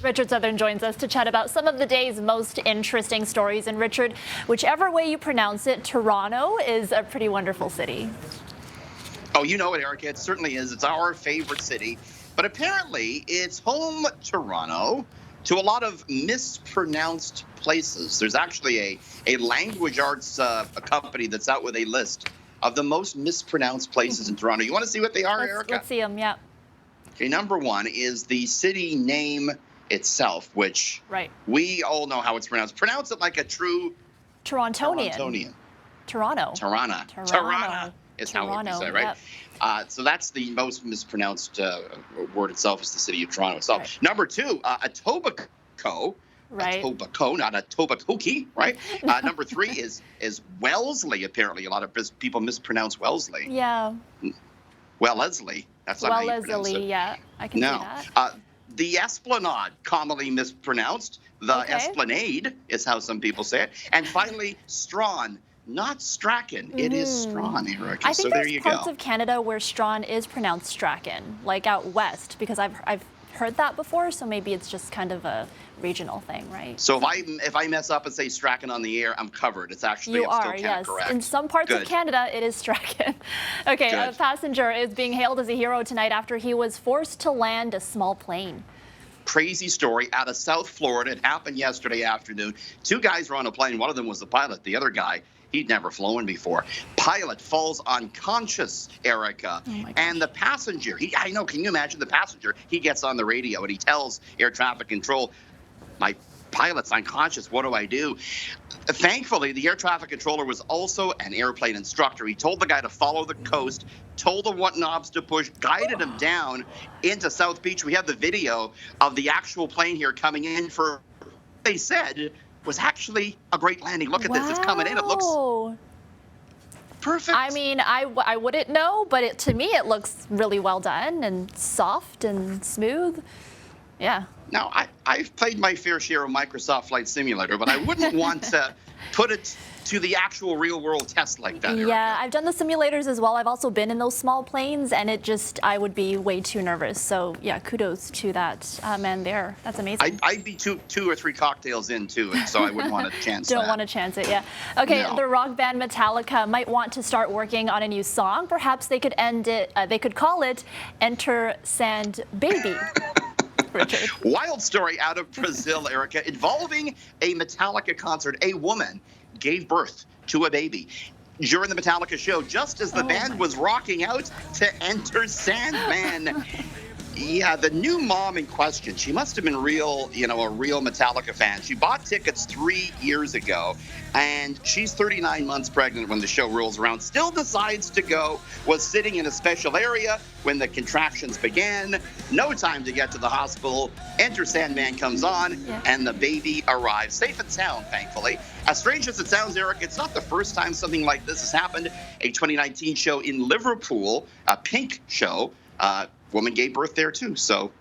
Richard Southern joins us to chat about some of the day's most interesting stories. And Richard, whichever way you pronounce it, Toronto is a pretty wonderful city. Oh, you know it, Erica. It certainly is. It's our favorite city. But apparently, it's home, Toronto, to a lot of mispronounced places. There's actually a language arts a company that's out with a list of the most mispronounced places in Toronto. You want to see what they are, Erica? Let's see them, yeah. Okay, number one is the city name itself, which we all know how it's pronounced. Pronounce it like a true Torontonian. Toronto. Toronto is how it would be said, right? Yep. So that's the most mispronounced word itself, is the city of Toronto itself. Right. Number two, Etobicoke. Right. Etobicoke, not Etobicoke, right? Number three is Wellesley. Apparently, a lot of people mispronounce Wellesley. Yeah. Wellesley. That's not how you pronounce it. Yeah, I can see that. The Esplanade, commonly mispronounced. The Esplanade is how some people say it. And finally, Strawn, not Strachan. It is Strawn, Erica. I think there's parts of Canada where Strawn is pronounced Strachan, like out west, because I've heard that before, so maybe it's just kind of a regional thing, right? So if I mess up and say Strachan on the air, I'm covered. It's actually I'm still kind of correct. In some parts of Canada, it is Strachan. Okay, a passenger is being hailed as a hero tonight after he was forced to land a small plane. Crazy story out of South Florida. It happened yesterday afternoon. Two guys were on a plane. One of them was the pilot. The other guy, he'd never flown before. Pilot falls unconscious, Erica. And the passenger, I know, can you imagine the passenger? He gets on the radio and he tells air traffic control, my pilot's unconscious, what do I do? Thankfully, the air traffic controller was also an airplane instructor. He told the guy to follow the coast, told him what knobs to push, guided him down into South Beach. We have the video of the actual plane here coming in for, they said, was actually a great landing. Look at this. It's coming in. It looks perfect. I mean, I wouldn't know, but to me, it looks really well done and soft and smooth. Yeah. Now, I've played my fair share of Microsoft Flight Simulator, but I wouldn't want to put it to the actual real-world test like that, Erica. Yeah, I've done the simulators as well. I've also been in those small planes, and I would be way too nervous. So, yeah, kudos to that man there. That's amazing. I'd be two or three cocktails in, too, and so I wouldn't want to chance Don't want to chance it, yeah. Okay, the rock band Metallica might want to start working on a new song. Perhaps they could they could call it Enter Sand Baby. Richard. Wild story out of Brazil, Erica, involving a Metallica concert. A woman gave birth to a baby during the Metallica show, just as the band was rocking out to Enter Sandman. Yeah, the new mom in question, she must have been a real Metallica fan. She bought tickets 3 years ago, and she's 39 months pregnant when the show rolls around. Still decides to go, was sitting in a special area when the contractions began. No time to get to the hospital. Enter Sandman comes on, and the baby arrives. Safe and sound, thankfully. As strange as it sounds, Eric, it's not the first time something like this has happened. A 2019 show in Liverpool, a Pink show, woman gave birth there too, so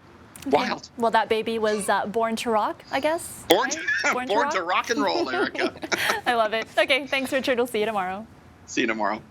wild. Well, that baby was born to rock, I guess. Born to rock and roll, Erica. I love it. Okay, thanks, Richard. We'll see you tomorrow. See you tomorrow.